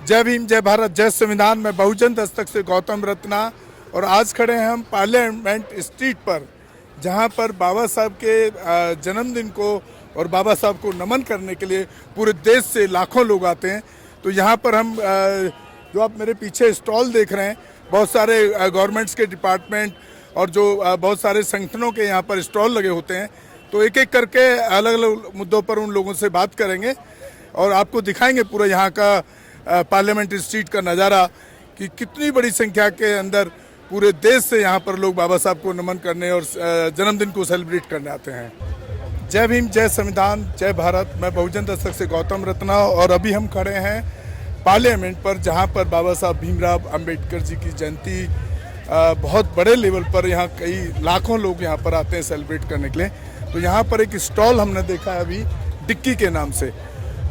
जय भीम, जय भारत, जय संविधान। मैं बहुजन दस्तक से गौतम रत्ना और आज खड़े हैं हम पार्लियामेंट स्ट्रीट पर, जहां पर बाबा साहब के जन्मदिन को और बाबा साहब को नमन करने के लिए पूरे देश से लाखों लोग आते हैं। तो यहां पर हम जो आप मेरे पीछे स्टॉल देख रहे हैं, बहुत सारे गवर्नमेंट्स के डिपार्टमेंट और जो बहुत सारे संगठनों के यहाँ पर स्टॉल लगे होते हैं। तो एक एक करके अलग अलग मुद्दों पर उन लोगों से बात करेंगे और आपको दिखाएंगे पूरा यहाँ का पार्लियामेंट स्ट्रीट का नज़ारा कि कितनी बड़ी संख्या के अंदर पूरे देश से यहाँ पर लोग बाबा साहब को नमन करने और जन्मदिन को सेलिब्रेट करने आते हैं। जय भीम, जय संविधान, जय भारत। मैं बहुजन दस्तक से गौतम रत्ना और अभी हम खड़े हैं पार्लियामेंट पर, जहाँ पर बाबा साहब भीमराव अंबेडकर जी की जयंती बहुत बड़े लेवल पर यहाँ कई लाखों लोग यहाँ पर आते हैं सेलिब्रेट करने के लिए। तो यहाँ पर एक स्टॉल हमने देखा है अभी डिक्की के नाम से।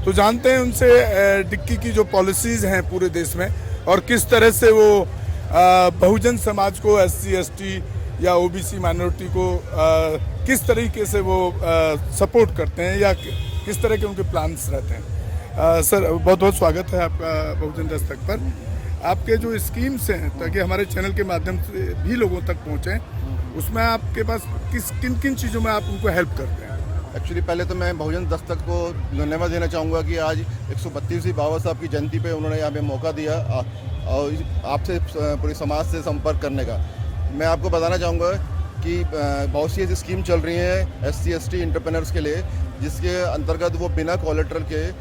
तो जानते हैं उनसे डिक्की की जो पॉलिसीज़ हैं पूरे देश में और किस तरह से वो बहुजन समाज को, SC ST या OBC माइनॉरिटी को किस तरीके से वो सपोर्ट करते हैं या किस तरह के उनके प्लान्स रहते हैं। सर, बहुत बहुत स्वागत है आपका बहुजन दस्तक पर। आपके जो स्कीम्स हैं, ताकि हमारे चैनल के माध्यम से भी लोगों तक पहुँचें, उसमें आपके पास किन किन चीज़ों में आप उनको हेल्प करते हैं? एक्चुअली पहले तो मैं बहुजन दस्तक को धन्यवाद देना चाहूँगा कि आज 132वीं बाबा साहब की जयंती पे उन्होंने यहाँ पे मौका दिया और आपसे पूरे समाज से संपर्क करने का। मैं आपको बताना चाहूँगा कि बहुत सी ऐसी स्कीम चल रही हैं SC ST एंटरप्रेन्योर्स के लिए, जिसके अंतर्गत वो बिना कोलेट्रल के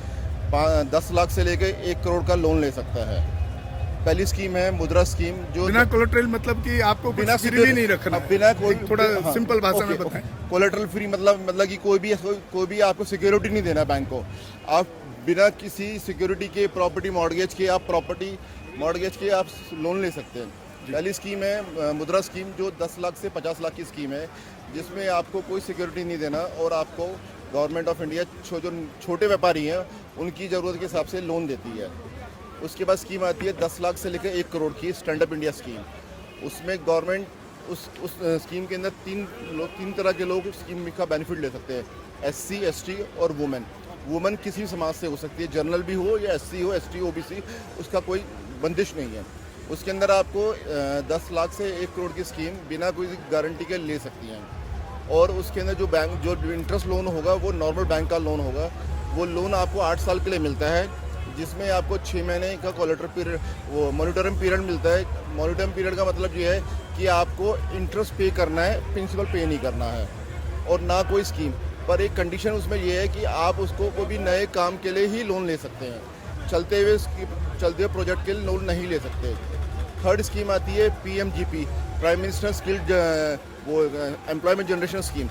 10 लाख से लेकर 1 करोड़ का लोन ले सकता है। पहली स्कीम है मुद्रा स्कीम, जो बिना कोलेट्रल मतलब कि आपको बिना गिरवी नहीं रखना, बिना कोई थोड़ा सिंपल भाषा में बताएं। कोलेट्रल फ्री मतलब कि कोई भी आपको सिक्योरिटी नहीं देना बैंक को। आप बिना किसी सिक्योरिटी के प्रॉपर्टी मॉर्गेज के आप लोन ले सकते हैं। पहली स्कीम है मुद्रा स्कीम, जो 10 लाख से 50 लाख की स्कीम है, जिसमें आपको कोई सिक्योरिटी नहीं देना और आपको गवर्नमेंट ऑफ इंडिया जो छोटे व्यापारी हैं उनकी ज़रूरत के हिसाब से लोन देती है। उसके बाद स्कीम आती है 10 लाख से लेकर 1 करोड़ की स्टैंड अप इंडिया स्कीम। उसमें गवर्नमेंट उस स्कीम के अंदर तीन तरह के लोग स्कीम का बेनिफिट ले सकते हैं, SC ST और वुमेन किसी भी समाज से हो सकती है, जनरल भी हो या SC हो, ST OBC, उसका कोई बंदिश नहीं है। उसके अंदर आपको 10 लाख से 1 करोड़ की स्कीम बिना कोई गारंटी के ले सकती हैं। और उसके अंदर जो इंटरेस्ट लोन होगा वो नॉर्मल बैंक का लोन होगा। वो लोन आपको 8 साल के लिए मिलता है, जिसमें आपको 6 महीने का कोलेट्रल पीरियड, वो मॉनिटरिंग पीरियड मिलता है। मॉनिटरिंग पीरियड का मतलब ये है कि आपको इंटरेस्ट पे करना है, प्रिंसिपल पे नहीं करना है, और ना कोई स्कीम पर। एक कंडीशन उसमें ये है कि आप उसको कोई भी नए काम के लिए ही लोन ले सकते हैं, चलते हुए प्रोजेक्ट के लिए लोन नहीं ले सकते। थर्ड स्कीम आती है PMGP, prime minister skilled employment generation scheme.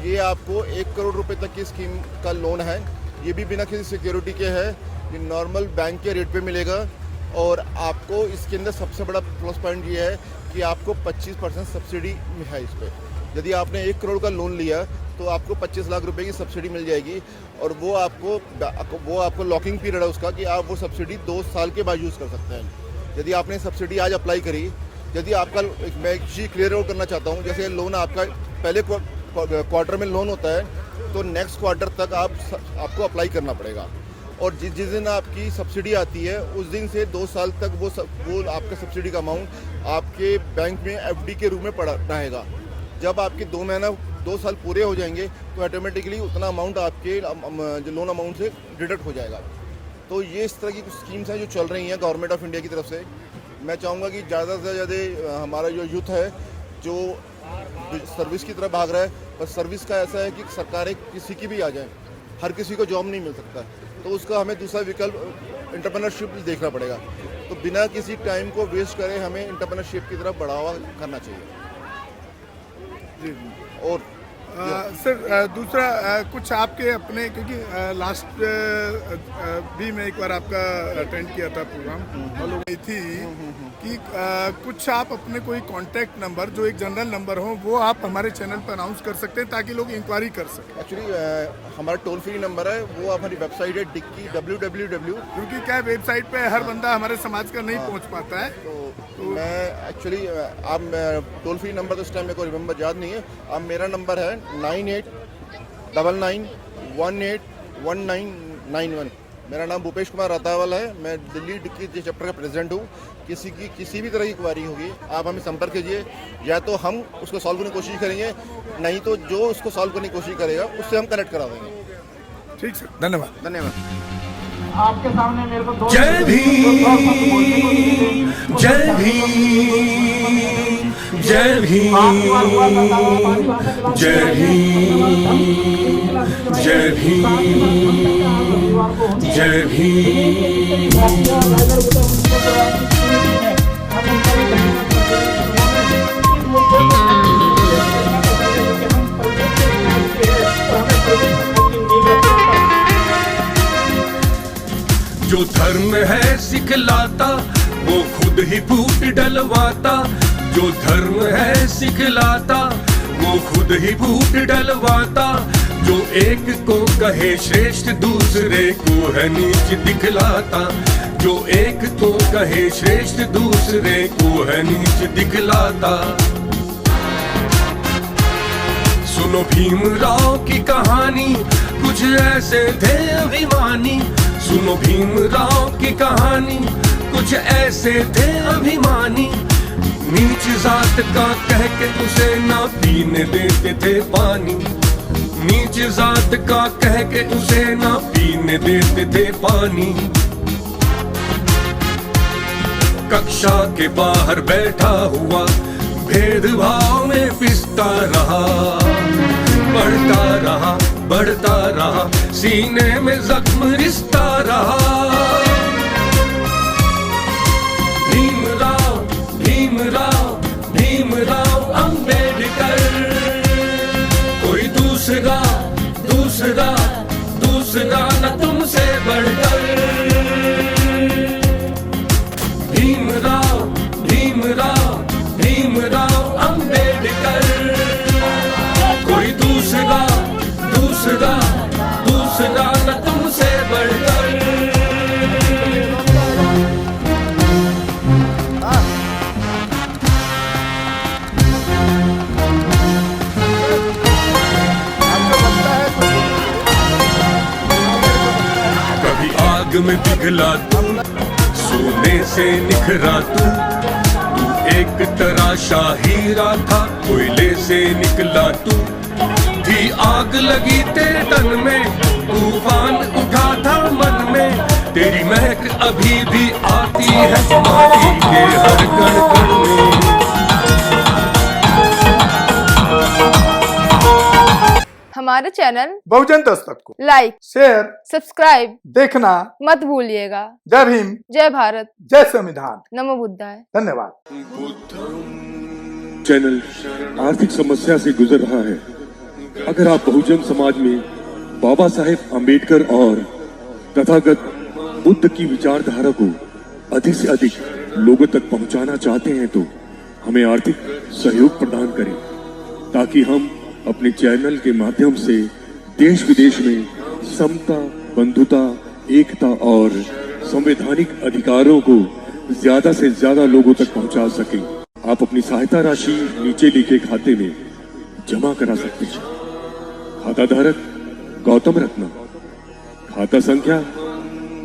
ये आपको 1 करोड़ रुपए तक की स्कीम का लोन है। ये भी बिना किसी सिक्योरिटी के है, ये नॉर्मल बैंक के रेट पे मिलेगा। और आपको इसके अंदर सबसे बड़ा प्लस पॉइंट ये है कि आपको 25% सब्सिडी है इस पर। यदि आपने 1 करोड़ का लोन लिया तो आपको 25 लाख रुपए की सब्सिडी मिल जाएगी, और वो आपको लॉकिंग पीरियड है उसका, कि आप वो सब्सिडी 2 साल के बाद यूज़ कर सकते हैं। यदि आपने सब्सिडी आज अप्लाई करी, यदि आपका, मैं एक चीज़ क्लियर आउट करना चाहता हूँ, जैसे लोन आपका पहले क्वार्टर में लोन होता है, तो नेक्स्ट क्वार्टर तक आपको अप्लाई करना पड़ेगा। और जिस दिन आपकी सब्सिडी आती है उस दिन से 2 साल तक वो आपका सब्सिडी का अमाउंट आपके बैंक में FD के रूप में पड़ा रहेगा। जब आपके 2 साल पूरे हो जाएंगे तो ऑटोमेटिकली उतना अमाउंट आपके जो लोन अमाउंट से डिडक्ट हो जाएगा। तो ये इस तरह की कुछ स्कीम्स हैं जो चल रही हैं गवर्नमेंट ऑफ इंडिया की तरफ से। मैं चाहूँगा कि ज़्यादा से ज़्यादा हमारा जो यूथ है जो सर्विस की तरफ भाग रहा है, पर सर्विस का ऐसा है कि सरकारें किसी की भी आ जाए, हर किसी को जॉब नहीं मिल सकता, तो उसका हमें दूसरा विकल्प एंटरप्रेन्योरशिप देखना पड़ेगा। तो बिना किसी टाइम को वेस्ट करे हमें एंटरप्रेन्योरशिप की तरफ बढ़ावा करना चाहिए। और सर, दूसरा कुछ आपके अपने, क्योंकि लास्ट भी मैं एक बार आपका अटेंड किया था प्रोग्राम, और लोग थी कि कुछ आप अपने कोई कांटेक्ट नंबर, जो एक जनरल नंबर हो, वो आप हमारे चैनल पर अनाउंस कर सकते हैं ताकि लोग इंक्वायरी कर सकें। एक्चुअली हमारा टोल फ्री नंबर है, वो हमारी वेबसाइट है डिक्की www, क्योंकि क्या वेबसाइट पे हर बंदा हमारे समाज का नहीं पहुंच पाता है। तो मैं एक्चुअली आप टोल फ्री नंबर तो इस टाइम मेरे को रिमेंबर याद नहीं है। अब मेरा नंबर है 9899181991। मेरा नाम भूपेश कुमार रतावल है। मैं दिल्ली डिक्की चैप्टर का प्रेसिडेंट हूँ। किसी भी तरह की क्वारी होगी आप हमें संपर्क कीजिए, या तो हम उसको सॉल्व करने की कोशिश करेंगे, नहीं तो जो उसको सॉल्व करने की कोशिश करेगा उससे हम कनेक्ट करा देंगे। ठीक सर, धन्यवाद। धन्यवाद। आपके सामने मेरे को दो जय भीम, जय भीम, जय भीम, जय भीम, जय भीम, जय भीम। जो धर्म है सिखलाता वो खुद ही फूट डलवाता, जो धर्म है सिखलाता वो खुद ही फूट डलवाता, जो एक को कहे श्रेष्ठ दूसरे को है नीच दिखलाता, जो एक को कहे श्रेष्ठ दूसरे को है नीच दिखलाता। सुनो भीमराव की कहानी, कुछ ऐसे थे अभिमानी। सुनो भीमराव की कहानी, कुछ ऐसे थे अभिमानी। नीच जात का कह के उसे ना पीने देते थे पानी, नीच जात का कह के उसे ना पीने देते थे पानी। कक्षा के बाहर बैठा हुआ भेदभाव में पिसता रहा, बढ़ता रहा, बढ़ता रहा, सीने में जख्म रिश्ता रहा। भीमराव, भीमराव, भीमराव अंबेडकर, कोई दूसरा, दूसरा, दूसरा न तुमसे बढ़कर। भीमराव, भीमराव, भीमराव अंबेडकर, कोई दूसरा, दूसरा, दूसरा न तुमसे बढ़कर। कभी आग में पिघला तू, सोने से निखरा तू, एक तराशा हीरा था, कोयले से निकला तू। थी आग लगी तेरे तन में, तूफान उठा था मन में, तेरी महक अभी भी आती है माटी के हर कण कण में। हमारे चैनल बहुजन दस्तक को लाइक, शेयर, सब्सक्राइब देखना मत भूलिएगा। जय भीम, जय भारत, जय संविधान, नमो बुद्धाय। धन्यवाद। चैनल आर्थिक समस्या से गुजर रहा है। अगर आप बहुजन समाज में बाबा साहेब अम्बेडकर और तथागत बुद्ध की विचारधारा को अधिक से अधिक लोगों तक पहुंचाना चाहते हैं तो हमें आर्थिक सहयोग प्रदान करें, ताकि हम अपने चैनल के माध्यम से देश विदेश में समता, बंधुता, एकता और संवैधानिक अधिकारों को ज्यादा से ज्यादा लोगों तक पहुंचा सकें। आप अपनी सहायता राशि नीचे लिखे खाते में जमा करा सकते हैं। खाता धारक गौतम रत्ना, खाता संख्या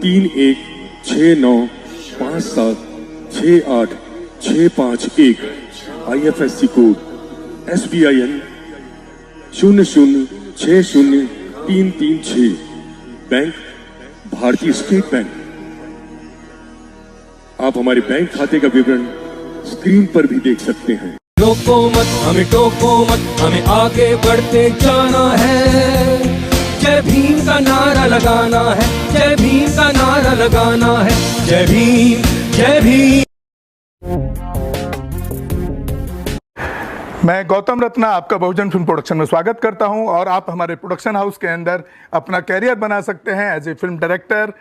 3169576865 IFSC कोड SBIN 0060336, बैंक भारतीय स्टेट बैंक। आप हमारे बैंक खाते का विवरण स्क्रीन पर भी देख सकते हैं। रोको मत हमें, टोको मत हमें, आगे बढ़ते जाना है। जय भीम का नारा लगाना है, जय भीम का नारा लगाना है। जय भीम, जय भीम। मैं गौतम रत्ना आपका बहुजन फिल्म प्रोडक्शन में स्वागत करता हूं, और आप हमारे प्रोडक्शन हाउस के अंदर अपना कैरियर बना सकते हैं as a film director,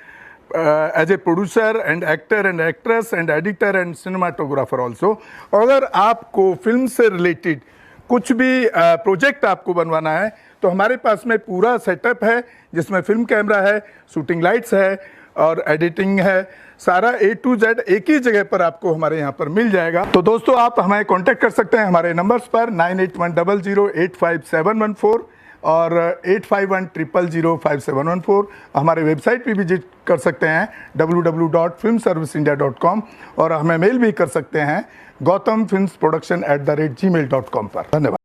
as a producer and actor and actress and editor and cinematographer also. अगर आपको फिल्म से रिलेटेड कुछ भी प्रोजेक्ट आपको बनवाना है तो हमारे पास में पूरा सेटअप है, जिसमें फिल्म कैमरा है, शूटिंग लाइट्स है और एडिटिंग है। सारा A to Z एक ही जगह पर आपको हमारे यहाँ पर मिल जाएगा। तो दोस्तों, आप हमें कांटेक्ट कर सकते हैं हमारे नंबर्स पर 9810085714 और 8510005714 हमारे वेबसाइट पे विजिट कर सकते हैं www.filmserviceindia.com और हमें मेल भी कर सकते हैं gautamfilmsproduction@gmail.com पर। धन्यवाद।